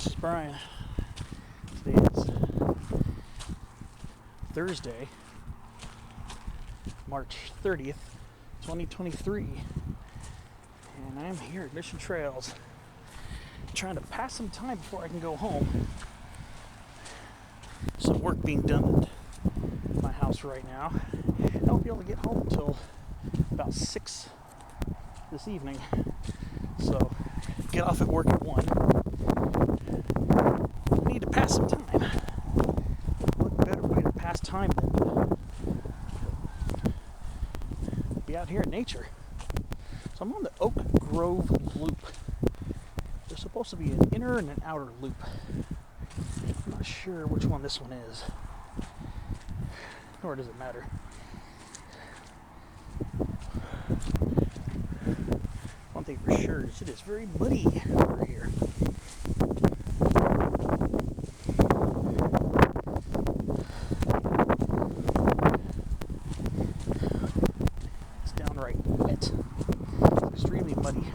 this is Brian. Today is Thursday, March 30th, 2023, and I'm here at Mission Trails trying to pass some time before I can go home. Some work being done at my house right now. I won't be able to get home until about 6 this evening, so get off at work at 1. I need to pass some time. What better way to pass time than be out here in nature? So I'm on the Oak Gove Loop. There's supposed to be an inner and an outer loop. I'm not sure which one this one is, nor does it matter. One thing for sure is it is very muddy over here. It's downright wet. It's extremely muddy.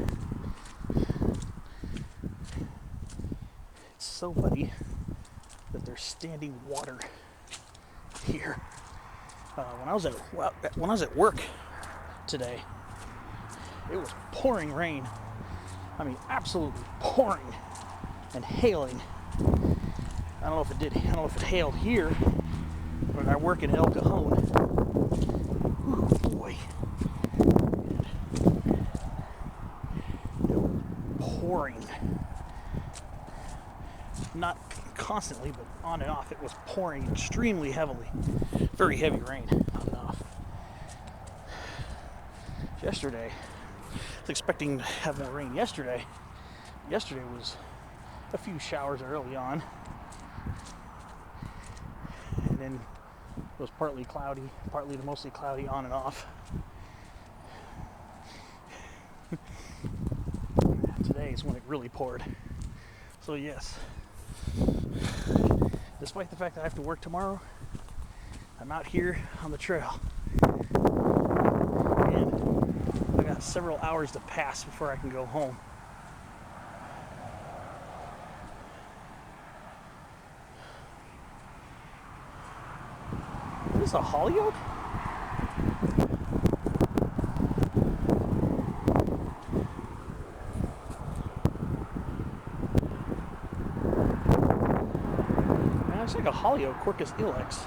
It's so muddy that there's standing water here. When I was at work today, it was pouring rain. I mean, absolutely pouring and hailing. I don't know if it hailed here, but I work in El Cajon. Ooh, boy. It was pouring. Not constantly, but on and off. It was pouring extremely heavily. Very heavy rain on and off. Yesterday, I was expecting to have more rain yesterday. Yesterday was a few showers early on, and then it was partly cloudy, partly to mostly cloudy on and off. Today is when it really poured. So yes, despite the fact that I have to work tomorrow, I'm out here on the trail. And I got several hours to pass before I can go home. Is this a holly oak? It's like a holly oak, Quercus ilex.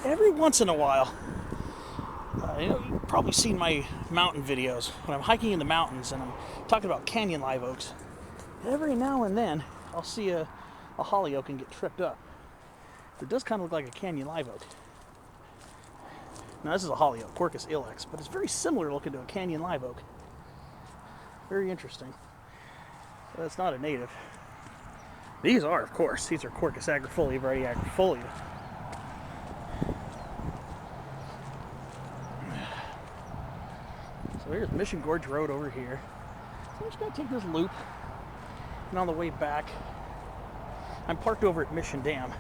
Every once in a while, you've probably seen my mountain videos when I'm hiking in the mountains and I'm talking about canyon live oaks. Every now and then, I'll see a holly oak and get tripped up. It does kind of look like a canyon live oak. Now this is a holly oak, Quercus ilex, but it's very similar looking to a canyon live oak. Very interesting. So that's not a native. These are, of course, these are Quercus agrifolia, variety agrifolia. So here's Mission Gorge Road over here. So I'm just going to take this loop, and on the way back, I'm parked over at Mission Dam.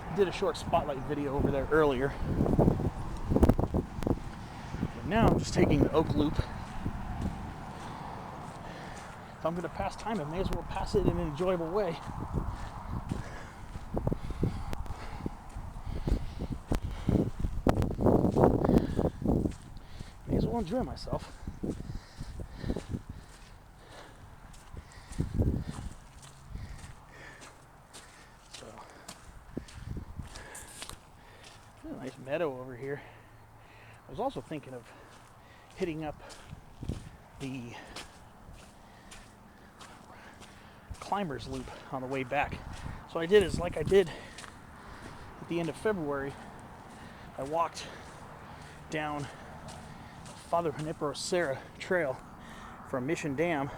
I did a short spotlight video over there earlier. But now I'm just taking the Oak Loop. If I'm going to pass time, I may as well pass it in an enjoyable way. May as well enjoy myself. So, a nice meadow over here. I was also thinking of hitting up the Climbers Loop on the way back. So what I did is, like I did at the end of February, I walked down Father Junipero Serra Trail from Mission Dam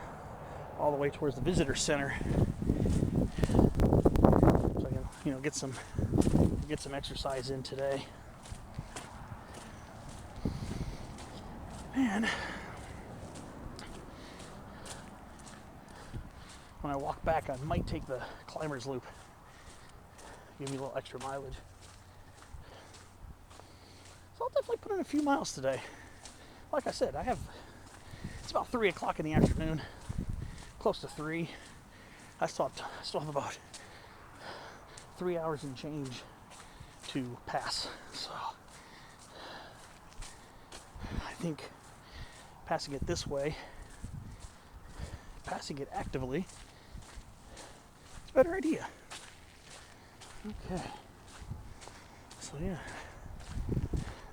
all the way towards the visitor center, so I can, get some exercise in today. And when I walk back, I might take the Climbers Loop. Give me a little extra mileage. So I'll definitely put in a few miles today. Like I said, it's about 3 o'clock in the afternoon. close to 3. I still have about 3 hours and change to pass. So I think passing it this way, passing it actively, it's a better idea. Okay. So yeah,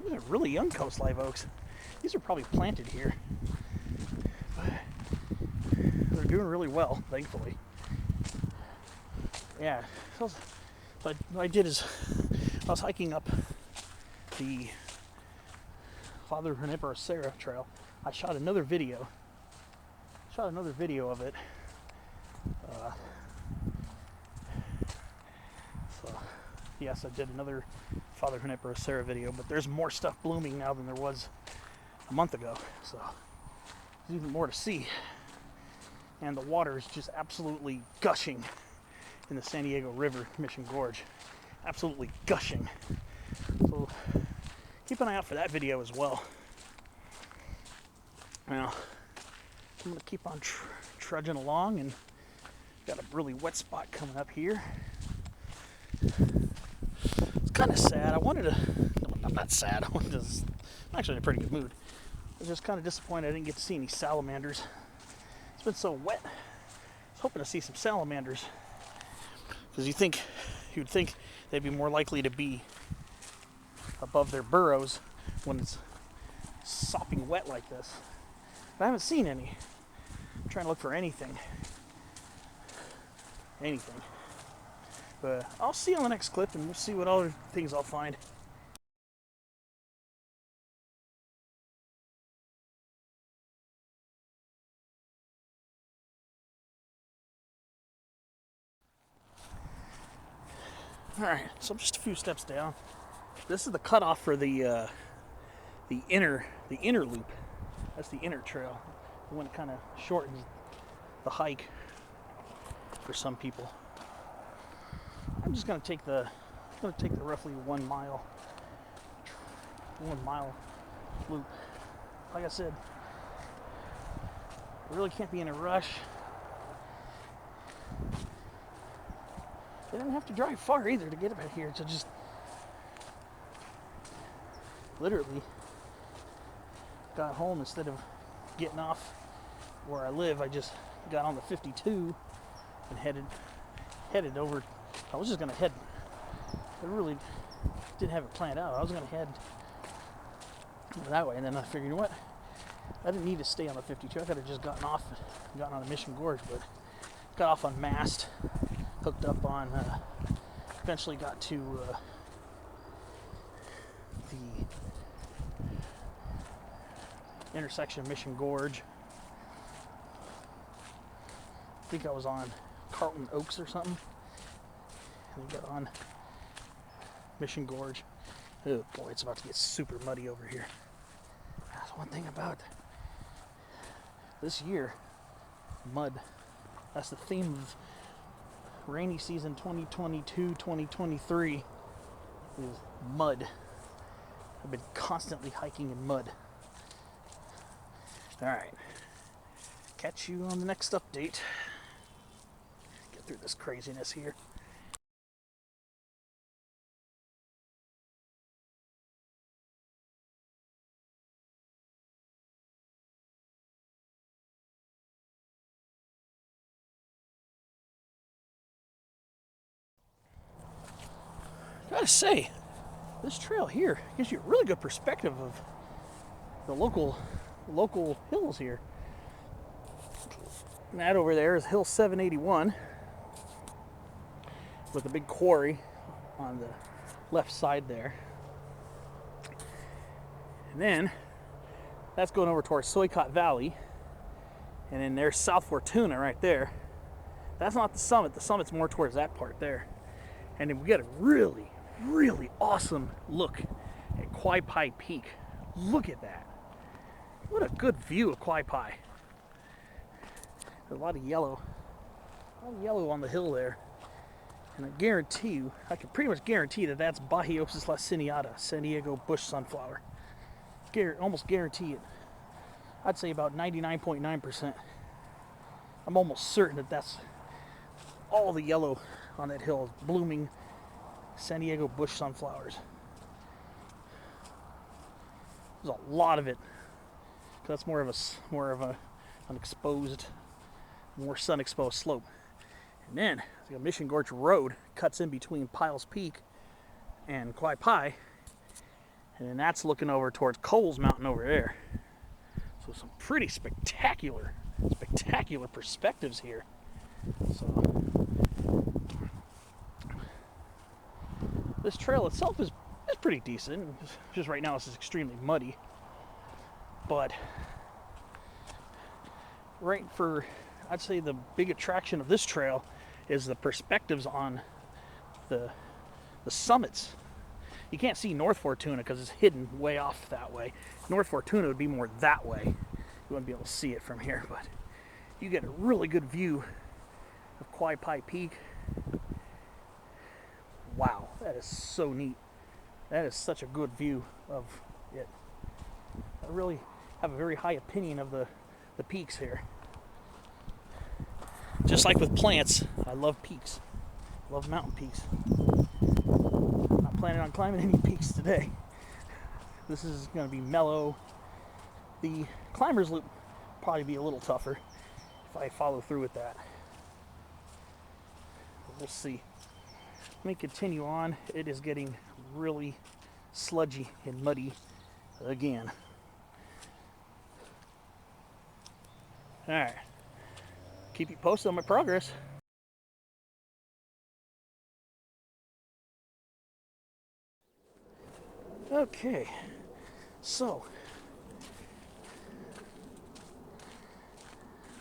these are really young coast live oaks. These are probably planted here, but they're doing really well, thankfully. Yeah, so what I did is I was hiking up the Father Junipero Serra trail. I shot another video of it. So yes, I did another Father Junipero Serra video, but there's more stuff blooming now than there was a month ago, so there's even more to see. And the water is just absolutely gushing in the San Diego River, Mission Gorge. Absolutely gushing. So keep an eye out for that video as well. Now, I'm going to keep on trudging along, and got a really wet spot coming up here. It's kind of sad. I wanted to... No, I'm not sad. I'm actually in a pretty good mood. I was just kind of disappointed I didn't get to see any salamanders. It's been so wet. I was hoping to see some salamanders. Because you'd think they'd be more likely to be above their burrows when it's sopping wet like this. But I haven't seen any. I'm trying to look for anything. But I'll see you on the next clip, and we'll see what other things I'll find. Alright, so I'm just a few steps down. This is the cutoff for the inner loop. That's the inner trail. The one that kind of shortens the hike for some people. I'm just gonna take the roughly 1 mile loop. Like I said, I really can't be in a rush. I didn't have to drive far either to get up here. So just literally got home instead of getting off where I live. I just got on the 52 and headed over. I was just gonna head. I really didn't have it planned out. I was gonna head that way, and then I figured, you know what? I didn't need to stay on the 52. I could have just gotten on the Mission Gorge, but got off on Mast, hooked up on. Eventually got to the intersection of Mission Gorge. I think I was on Carlton Oaks or something. And we got on Mission Gorge. Oh boy, it's about to get super muddy over here. That's one thing about this year. Mud. That's the theme of rainy season 2022-2023 is mud. I've been constantly hiking in mud. Alright. Catch you on the next update. Get through this craziness here. Gotta say, this trail here gives you a really good perspective of the local hills here. And that over there is Hill 781 with a big quarry on the left side there. And then that's going over towards Soycott Valley. And then there's South Fortuna right there. That's not the summit. The summit's more towards that part there. And then we got a really, really awesome look at Quaipai Peak. Look at that. What a good view of Quaipai. There's a lot of yellow on the hill there. And I guarantee you, I can pretty much guarantee that that's Bahiopsis laciniata, San Diego bush sunflower. Almost guarantee it. I'd say about 99.9%. I'm almost certain that that's all the yellow on that hill is blooming San Diego bush sunflowers. There's a lot of it. That's more of an exposed, more sun exposed slope. And then the Mission Gorge Road cuts in between Powell's Peak and Kauai Pai, and then that's looking over towards Coles Mountain over there. So some pretty spectacular perspectives here. So this trail itself is pretty decent. Just right now it's just extremely muddy. But I'd say the big attraction of this trail is the perspectives on the summits. You can't see North Fortuna because it's hidden way off that way. North Fortuna would be more that way. You wouldn't be able to see it from here, but you get a really good view of Kauai Pai Peak. Wow, that is so neat. That is such a good view of it. I really have a very high opinion of the peaks here. Just like with plants, I love peaks. I love mountain peaks. I'm not planning on climbing any peaks today. This is going to be mellow. The Climbers Loop will probably be a little tougher if I follow through with that. But we'll see. Let me continue on. It is getting really sludgy and muddy again. Alright. Keep you posted on my progress. Okay. So,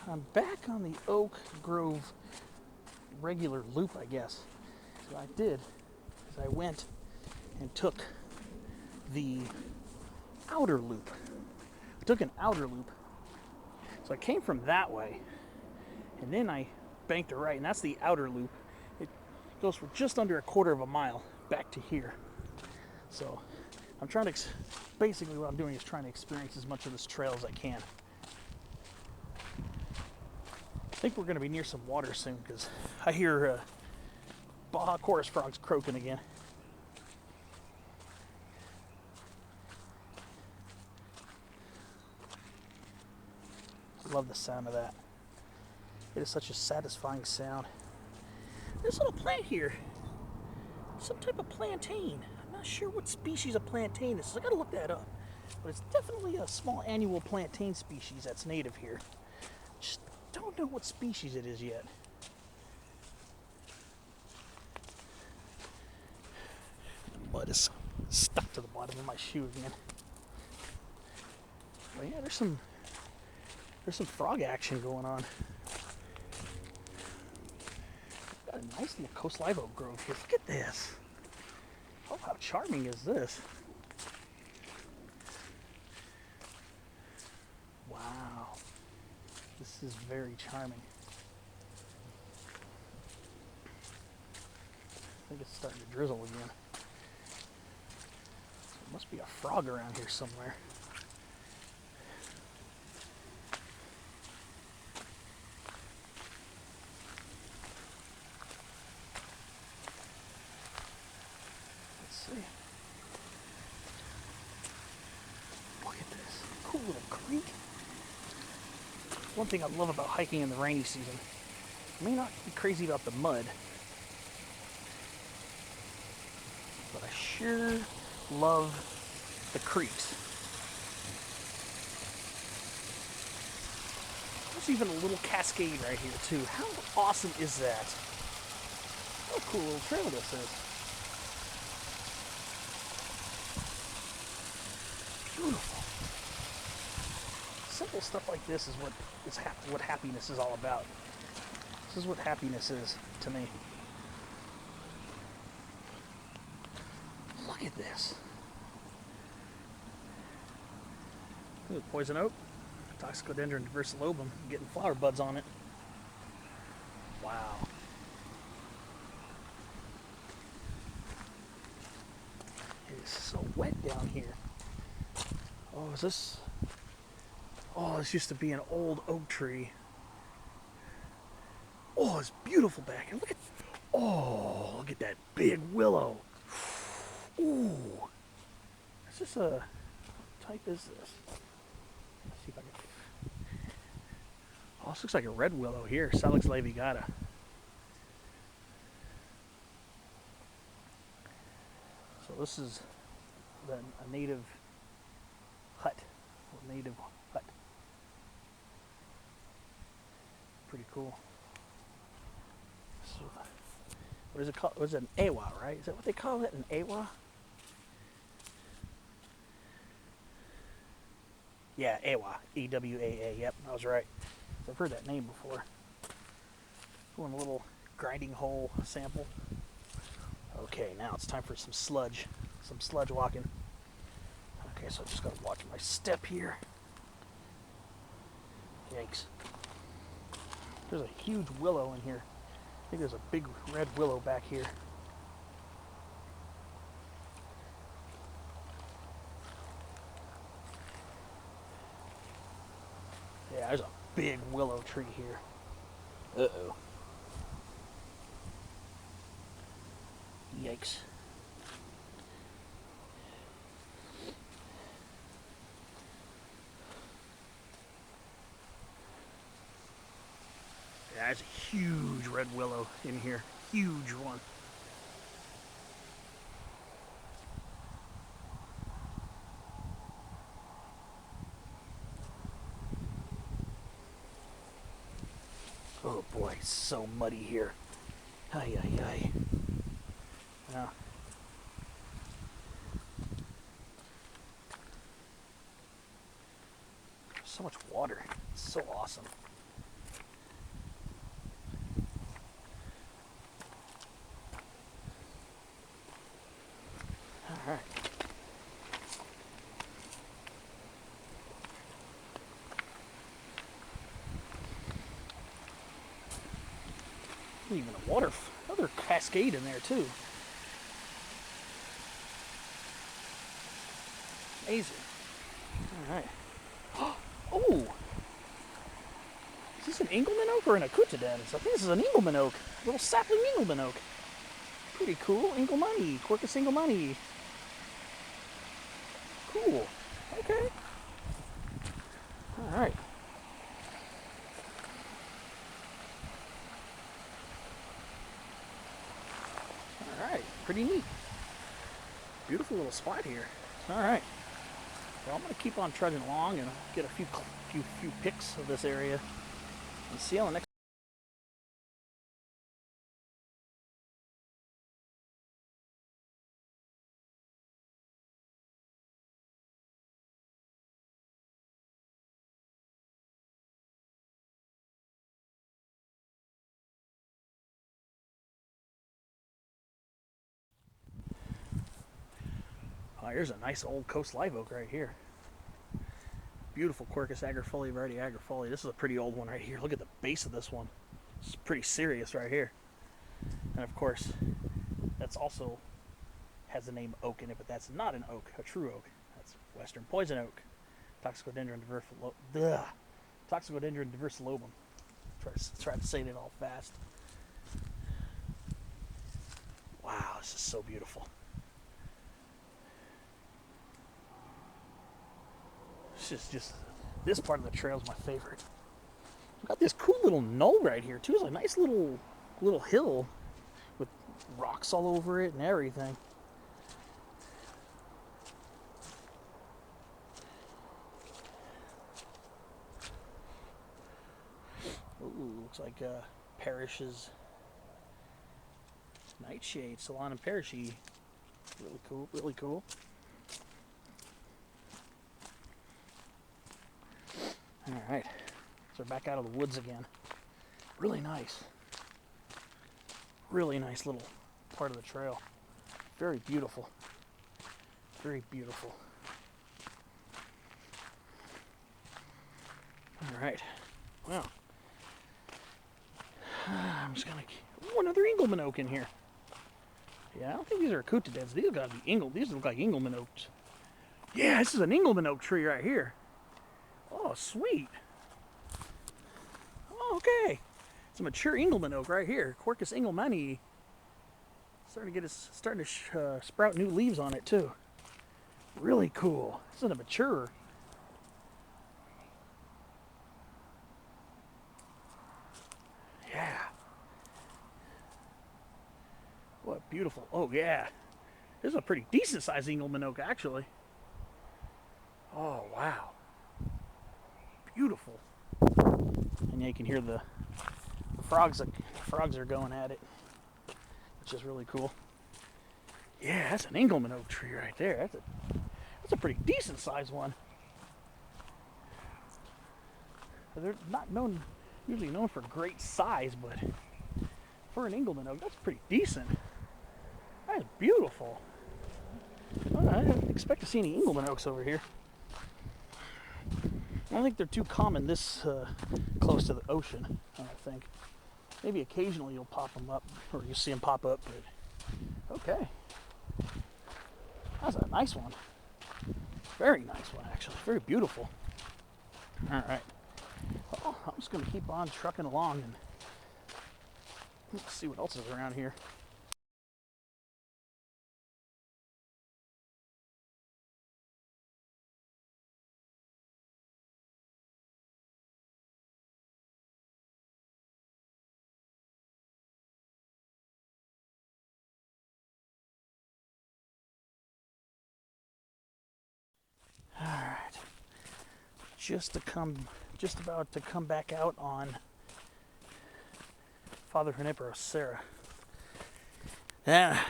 I'm back on the Oak Grove regular loop, I guess. So I did is I went and took the outer loop. I took an outer loop. So I came from that way, and then I banked a right, and that's the outer loop. It goes for just under a quarter of a mile back to here. So I'm trying to, basically what I'm doing is trying to experience as much of this trail as I can. I think we're going to be near some water soon because I hear Baja chorus frogs croaking again. I love the sound of that. It is such a satisfying sound. This little plant here, some type of plantain. I'm not sure what species of plantain this is. I gotta look that up. But it's definitely a small annual plantain species that's native here. Just don't know what species it is yet. The mud is stuck to the bottom of my shoe again. But yeah, there's some frog action going on. Got a nice little coast live oak grove here. Look at this. Oh, how charming is this? Wow. This is very charming. I think it's starting to drizzle again. There must be a frog around here somewhere. Look at this cool little creek. One thing I love about hiking in the rainy season, I may not be crazy about the mud, but I sure love the creeks. There's even a little cascade right here too. How awesome is that? What a cool little trail this is. Beautiful. Simple stuff like this is what happiness is all about. This is what happiness is to me. Look at this. Ooh, poison oak, Toxicodendron versilobum, getting flower buds on it. Wow. It is so wet down here. Oh, is this? Oh, this used to be an old oak tree. Oh, it's beautiful back here. Look at that big willow. Ooh. Is this a, what type is this? Let's see if I can. Oh, this looks like a red willow here. Salix levigata. So this is a native hut. A native hut. Pretty cool. So, what is it called? Was it an awa, right? Is that what they call it? An awa? Yeah, awa. E-W-A-A. Yep, I was right. I've heard that name before. Doing a little grinding hole sample. Okay, now it's time for some sludge walking. Okay, so I just gotta watch my step here. Yikes. There's a huge willow in here. I think there's a big red willow back here. Yeah, there's a big willow tree here. Uh-oh. Yikes. Yeah, there's a huge red willow in here. Huge one. Oh boy, it's so muddy here. Ay, ay, ay. Yeah. So much water. It's so awesome. All right. Even a another cascade in there too. Amazing. All right. Oh, is this an Engelmann oak or an Acutedense? I think this is an Engelmann oak. A little sapling Engelmann oak. Pretty cool. Engelmanni. Quercus Engelmanni. Cool. Okay. All right. All right. Pretty neat. Beautiful little spot here. All right. Well, I'm going to keep on trudging along and get a few pics of this area and see how the next. Oh, here's a nice old coast live oak right here. Beautiful Quercus agrifolia, Verdi agrifolia. This is a pretty old one right here. Look at the base of this one. It's pretty serious right here. And of course, that's also has the name oak in it, but that's not an oak, a true oak. That's western poison oak. Toxicodendron diversilobum. Try to say that all fast. Wow, this is so beautiful. This part of the trail is my favorite. We've got this cool little knoll right here too. It's a nice little hill with rocks all over it and everything. Ooh, looks like Parrish's nightshade, Solanum parrishi. Really cool, really cool. All right, so we're back out of the woods again. Really nice little part of the trail. Very beautiful, very beautiful. All right, well, I'm just gonna. Ooh, another Engelmann oak in here. Yeah, I don't think these are Acutedense. These gotta be These look like Engelmann oaks. Yeah, this is an Engelmann oak tree right here. Oh, sweet. Oh, okay. It's a mature Engelmann oak right here, Quercus engelmannii. Starting to sprout new leaves on it too. Really cool. This is a mature. Yeah. What beautiful. Oh yeah. This is a pretty decent sized Engelmann oak actually. Oh wow. Beautiful. And yeah, you can hear the frogs. The frogs are going at it, which is really cool. Yeah, that's an Engelmann oak tree right there. That's a pretty decent sized one. They're not usually known for great size, but for an Engelmann oak, that's pretty decent. That is beautiful. I didn't expect to see any Engelmann oaks over here. I don't think they're too common this close to the ocean, I don't think. Maybe occasionally you'll pop them up, or you'll see them pop up, but okay. That's a nice one. Very nice one, actually. Very beautiful. All right. Well, I'm just going to keep on trucking along and let's see what else is around here. All right. Just about to come back out on Father Junipero. Yeah,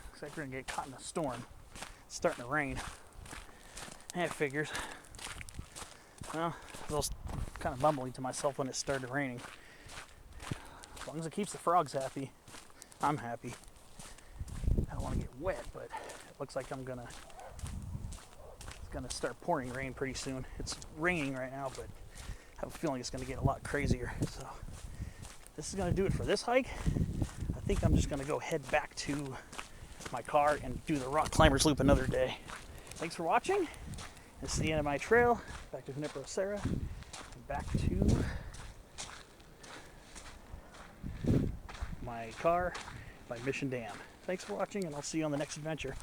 looks like we're gonna get caught in a storm. It's starting to rain. It figures. Well, I was kind of mumbling to myself when it started raining. As long as it keeps the frogs happy, I'm happy. I don't want to get wet, but it looks like it's gonna start pouring rain pretty soon. It's raining right now, but I have a feeling it's gonna get a lot crazier. So this is gonna do it for this hike. I think I'm just gonna go head back to my car and do the rock climbers loop another day. Thanks for watching. This is the end of my trail. Back to Junipero Serra and back to my car by Mission Dam. Thanks for watching, and I'll see you on the next adventure.